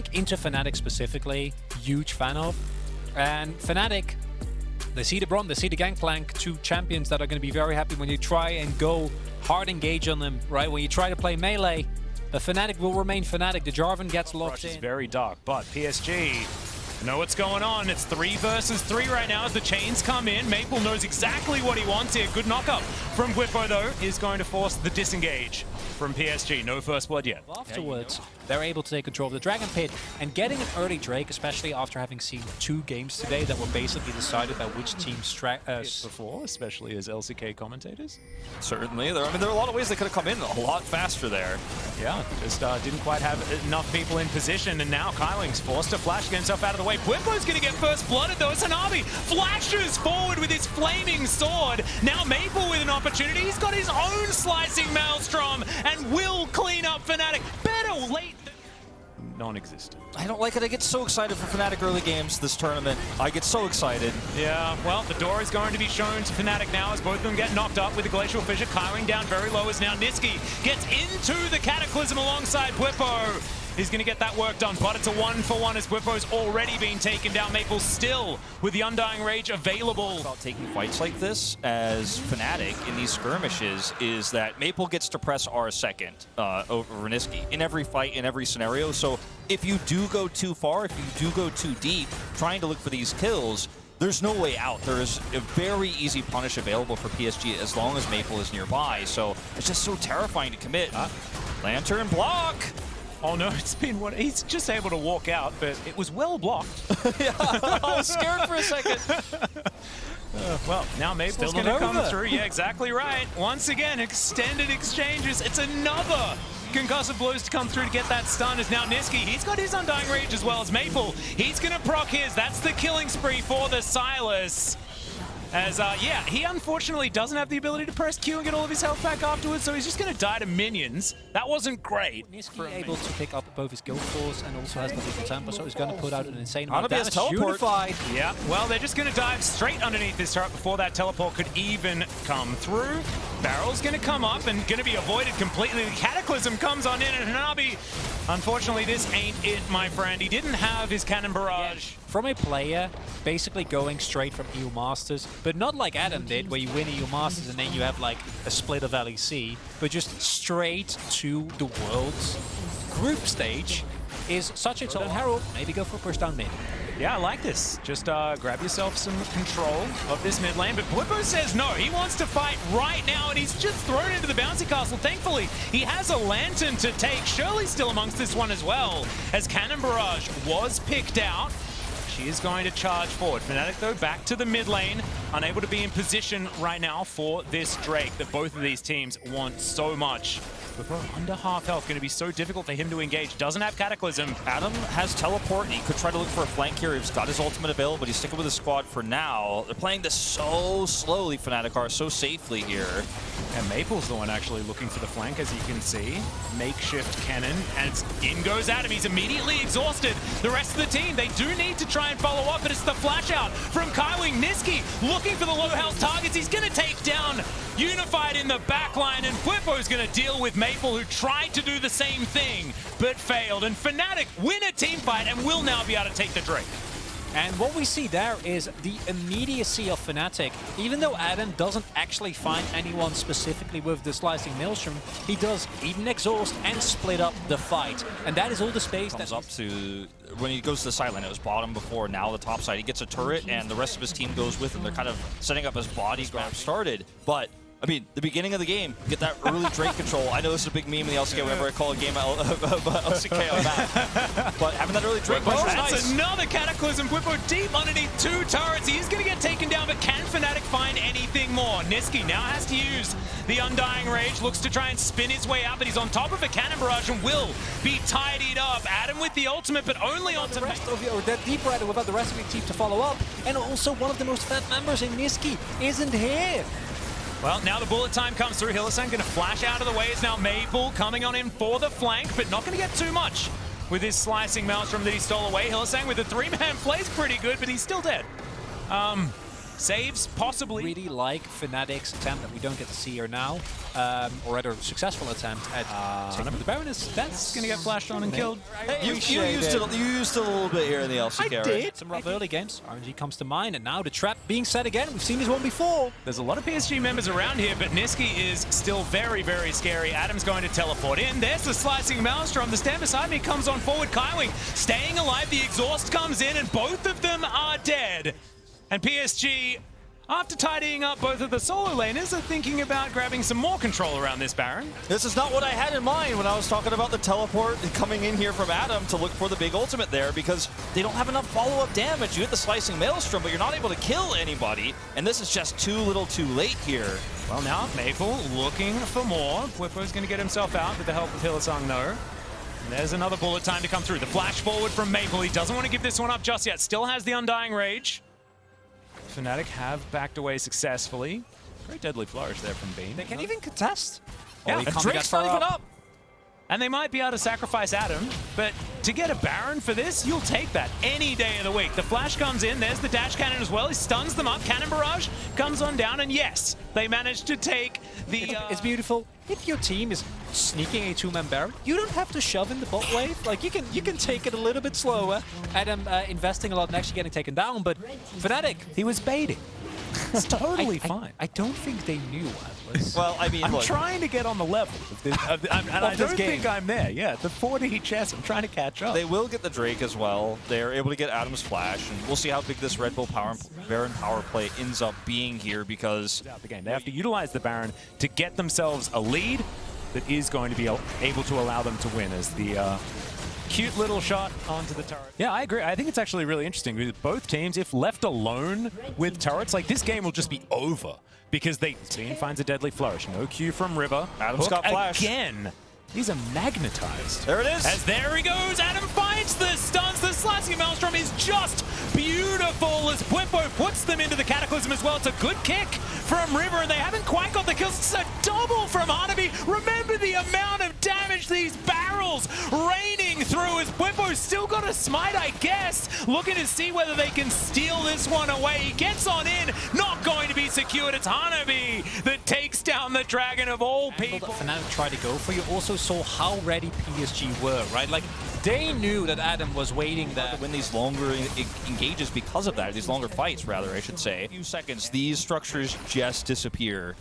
think into Fnatic specifically, huge fan of. And Fnatic, they see the Brom, they see the Gangplank, two champions that are going to be very happy when you try and go hard engage on them, right? When you try to play melee, the Fnatic will remain Fnatic. The Jarvan gets locked in. It's very dark, but PSG know what's going on. It's 3 versus 3 right now as the chains come in. Maple knows exactly what he wants here. Good knock-up from Whippo, though, is going to force the disengage from PSG. No first blood yet. Afterwards, they're able to take control of the Dragon Pit, and getting an early Drake, especially after having seen 2 games today that were basically decided by which team before, especially as LCK commentators. Certainly. There are a lot of ways they could have come in a lot faster there. Yeah, just didn't quite have enough people in position, and now Kyling's forced to flash, get himself out of the way. Whippo's going to get first blooded, though. Hanabi flashes forward with his flaming sword. Now Maple with an opportunity. He's got his own slicing maelstrom and will clean up Fnatic. Better late than non-existent. I don't like it. I get so excited for Fnatic early games this tournament. I get so excited. Yeah, well, the door is going to be shown to Fnatic now as both of them get knocked up with the Glacial Fissure. Kyling down very low as now Niski gets into the Cataclysm alongside Whippo. He's going to get that work done, but it's a 1-for-1 as Whippo's already been taken down. Maple still with the Undying Rage available. About taking fights like this as Fnatic in these skirmishes is that Maple gets to press R second over Niski in every fight, in every scenario. So if you do go too far, if you do go too deep, trying to look for these kills, there's no way out. There is a very easy punish available for PSG as long as Maple is nearby. So it's just so terrifying to commit. Lantern block! Oh no, it's been what he's just able to walk out, but it was well blocked. Yeah, I was scared for a second. Well, now Maple's going to come through. Yeah, exactly right. Once again, extended exchanges. It's another concussive blows to come through to get that stun as now Niski, he's got his Undying Rage as well as Maple. He's going to proc his. That's the killing spree for the Silas. As, yeah, he unfortunately doesn't have the ability to press Q and get all of his health back afterwards, so he's just going to die to minions. That wasn't great. Niski able to pick up both his guild force and also has the lethal temper, so he's going to put out an insane amount of damage. Unified. Yeah, well, they're just going to dive straight underneath this turret before that teleport could even come through. Barrel's going to come up and going to be avoided completely. The Cataclysm comes on in, and Hanabi, unfortunately, this ain't it, my friend. He didn't have his Cannon Barrage. From a player basically going straight from EU Masters, but not like Adam did, where you win EU Masters and then you have like a split of LEC, but just straight to the World's group stage is such a toll. Harold, maybe go for a push down mid. Yeah, I like this. Just grab yourself some control of this mid lane, but Whippo says no. He wants to fight right now, and he's just thrown into the bouncy castle. Thankfully, he has a lantern to take. Shirley's still amongst this one as well, as Cannon Barrage was picked out. She is going to charge forward. Fnatic, though, back to the mid lane. Unable to be in position right now for this Drake that both of these teams want so much. Whippo under half health, going to be so difficult for him to engage. Doesn't have Cataclysm. Adam has teleport, and he could try to look for a flank here. He's got his ultimate available, but he's sticking with his squad for now. They're playing this so slowly, Fnatic are, so safely here. And Maple's the one actually looking for the flank, as you can see. Makeshift cannon, and in goes Adam. He's immediately exhausted. The rest of the team, they do need to try and follow up, but it's the flash out from Kyling. Niski looking for the low health targets. He's going to take down Unified in the backline, and Whippo's going to deal with Maple, who tried to do the same thing, but failed. And Fnatic win a team fight and will now be able to take the Drake. And what we see there is the immediacy of Fnatic. Even though Adam doesn't actually find anyone specifically with the Slicing Maelstrom, he does even exhaust and split up the fight. And that is all the space that comes up to when he goes to the side lane. It was bottom before, now the top side. He gets a turret, and the rest of his team goes with him. They're kind of setting up his body grab started, but I mean, the beginning of the game, get that early Drake control. I know this is a big meme in the LCK whenever I call a game LCK on that. But having that early Drake punch is That's nice. Another Cataclysm. Whippo deep underneath 2 turrets. He is going to get taken down, but can Fnatic find anything more? Niski now has to use the Undying Rage. Looks to try and spin his way out, but he's on top of a Cannon Barrage and will be tidied up. Adam with the ultimate, but only on the rest of or that deep rider without the rest of the team to follow up. And also one of the most fat members in Niski isn't here. Well, now the bullet time comes through. Hylissang going to flash out of the way. It's now Maple coming on in for the flank, but not going to get too much with his Slicing Maelstrom that he stole away. Hylissang with the 3-man plays pretty good, but he's still dead. Saves, possibly. Really like Fnatic's attempt that we don't get to see here now, or rather successful attempt at taking the Baron. That's Gonna get flashed on and killed. Hey, you used it a little bit here in the LCK. I did. Some rough early games. RNG comes to mind, and now the trap being set again. We've seen this one before. There's a lot of PSG members around here, but Niski is still very, very scary. Adam's going to teleport in. There's the slicing Maelstrom. The stand beside me comes on forward. Kaiwing staying alive. The exhaust comes in, and both of them are dead. And PSG, after tidying up both of the solo laners, are thinking about grabbing some more control around this Baron. This is not what I had in mind when I was talking about the teleport coming in here from Adam to look for the big ultimate there, because they don't have enough follow-up damage. You hit the slicing Maelstrom, but you're not able to kill anybody, and this is just too little too late here. Well, now Maple looking for more. Whippo's going to get himself out with the help of Hylissang, though. And there's another bullet time to come through. The flash forward from Maple. He doesn't want to give this one up just yet. Still has the Undying Rage. Fnatic have backed away successfully. Very deadly flourish there from Bean. They can't even contest. Yeah, he and can't Drake's get not far even up. And they might be able to sacrifice Adam, but to get a Baron for this, you'll take that any day of the week. The flash comes in, there's the dash cannon as well. He stuns them up, cannon barrage comes on down, and yes, they managed to take the... It's beautiful. If your team is sneaking a two-man Baron, you don't have to shove in the bot wave. Like, you can take it a little bit slower. Adam investing a lot and actually getting taken down, but Fnatic... He was baiting. It's totally fine. I don't think they knew, Atlas. Well, I mean, I'm look, trying to get on the level, and I don't think I'm there. Yeah, the 40 chess, I'm trying to catch up. they will get the Drake as well. They're able to get Adam's flash, and we'll see how big this Red Bull Baron power play ends up being here, because The game. They have to utilize the Baron to get themselves a lead that is going to be able to allow them to win as the cute little shot onto the turret. Yeah, I agree. I think it's actually really interesting because both teams, if left alone with turrets, like this game will just be over because Bean finds a deadly flourish. No Q from River. Adam's got flash. Again. These are magnetized. There it is. As there he goes. Adam finds the stuns. The slicing Maelstrom is just beautiful as Whippo puts them into the Cataclysm as well. It's a good kick from River, and they haven't quite got the kills. It's a double from Hanabi. Remember the amount of damage these barrels raining through as Whippo's still got a smite, I guess. Looking to see whether they can steal this one away. He gets on in. Not going to be secured. It's Hanabi that takes down the dragon of all people. Fnatic tried to go for you. Also saw how ready PSG were, right? Like, they knew that Adam was waiting there. Win these longer engages because of that, these longer fights, rather, I should say. A few seconds, these structures just disappear.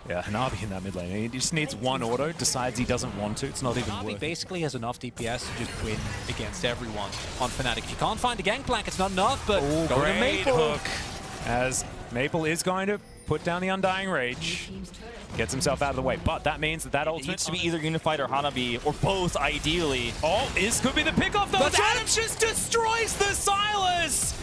Yeah, Hanabi in that mid lane. He just needs one auto, decides he doesn't want to. It's not even Hanabi worth it. basically has enough DPS to just win against everyone on Fnatic. If you can't find a gangplank, it's not enough, but go to Great Maple. hook, as Maple is going to put down the Undying Rage. Gets himself out of the way, but that means that It ultimate needs to be either Unified or Hanabi, or both, ideally. Oh, this could be the pickoff though. Adam just destroys the Silas.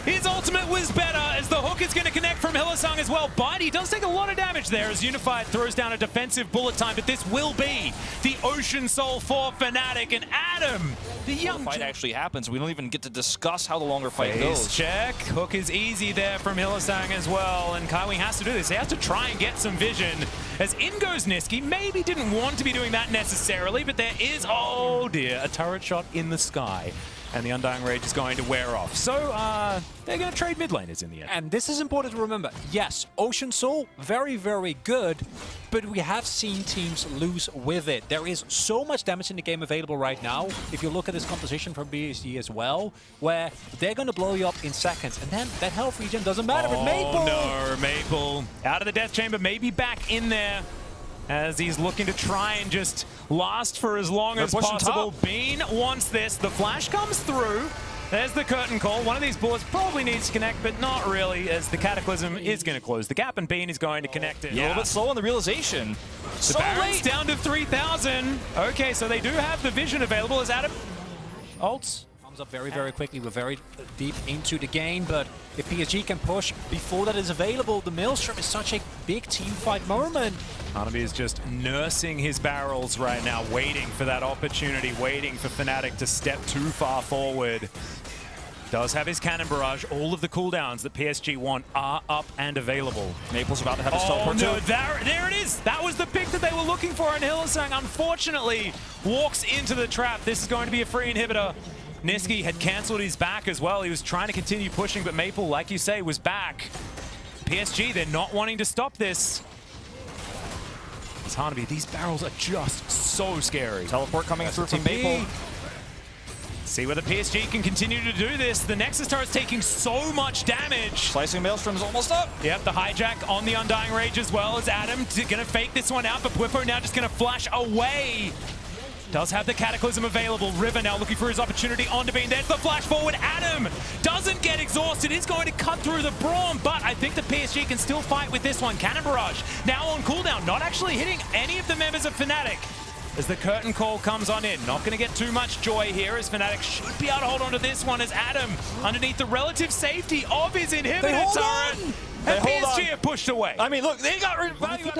His ultimate was better as the hook is going to connect from Hylissang as well, but he does take a lot of damage there as Unified throws down a defensive bullet time, but this will be the Ocean Soul for Fnatic, and Adam, the young Fight actually happens. We don't even get to discuss how the longer fight goes. check. Hook is easy there from Hylissang as well, and Kaiwing has to do this. He has to try and get some vision. As in goes Niski, maybe didn't want to be doing that necessarily, but there is, oh dear, a turret shot in the sky. And the Undying Rage is going to wear off. So, they're going to trade mid laners in the end. And this is important to remember. Yes, Ocean Soul, very, very good, but we have seen teams lose with it. There is so much damage in the game available right now. If you look at this composition from PSG as well, where they're going to blow you up in seconds, and then that health regen doesn't matter. But Maple! No, Maple out of the death chamber, maybe back in there. As he's looking to try and just last for as long as possible. Bean wants this. The flash comes through. There's the curtain call. One of these bullets probably needs to connect, but not really, as the Cataclysm is going to close the gap, and Bean is going to connect it. A little bit slow on the realization. The Baron's down to 3,000. Okay, so they do have the vision available as Adam ults. Comes up very, very quickly. We're very deep into the game, but if PSG can push before that is available, the Maelstrom is such a big team fight moment. Hanabi is just nursing his barrels right now, waiting for that opportunity, waiting for Fnatic to step too far forward. Does have his cannon barrage. All of the cooldowns that PSG want are up and available. Maple's about to have his teleport no, too. there it is. That was the pick that they were looking for, and Hylissang unfortunately walks into the trap. This is going to be a free inhibitor. Niski had cancelled his back as well. He was trying to continue pushing, but Maple, like you say, was back. PSG, they're not wanting to stop this. It's Hanabi. These barrels are just so scary. Teleport coming through from Maple. See whether PSG can continue to do this. The Nexus turret's taking so much damage. Slicing Maelstrom's almost up. Yep, the hijack on the Undying Rage as well as Adam gonna fake this one out, but Bwipo now just gonna flash away. Does have the Cataclysm available. River now looking for his opportunity on Bean. There's the flash forward. Adam doesn't get exhausted. He's going to cut through the Braum, but I think the PSG can still fight with this one. Cannon Barrage now on cooldown, not actually hitting any of the members of Fnatic. As the curtain call comes on in. Not going to get too much joy here as Fnatic should be able to hold on to this one as Adam, underneath the relative safety of his inhibitor turret. And PSG are pushed away. I mean, look, they got value.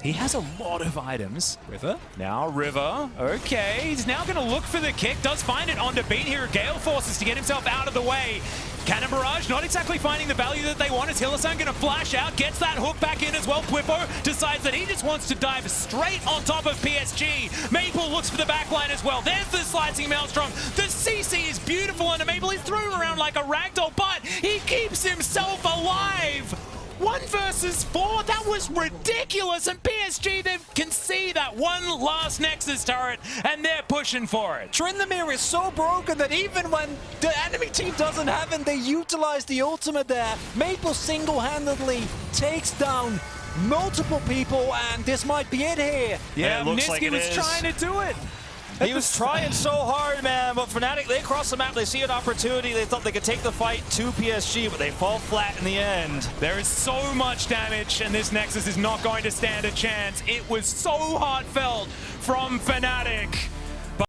He has a lot of items. River. Now River. Okay, he's now going to look for the kick. Does find it on Bean here. Gale forces to get himself out of the way. Cannon Barrage not exactly finding the value that they want as Hylissang going to flash out, gets that hook back in as well. Bwipo decides that he just wants to dive straight on top of PSG. Maple looks for the backline as well. There's the slicing Maelstrom. The CC is beautiful under Maple. He's thrown around like a ragdoll, but he keeps himself alive. 1 versus 4, that was ridiculous, and PSG, they can see that one last Nexus turret, and they're pushing for it. Tryndamere is so broken that even when the enemy team doesn't have him, they utilize the ultimate there. Maple single-handedly takes down multiple people, and this might be it here. Yeah, Niski was trying to do it. He was trying so hard, man, but Fnatic, they cross the map, they see an opportunity, they thought they could take the fight to PSG, but they fall flat in the end. There is so much damage, and this Nexus is not going to stand a chance. It was so heartfelt from Fnatic.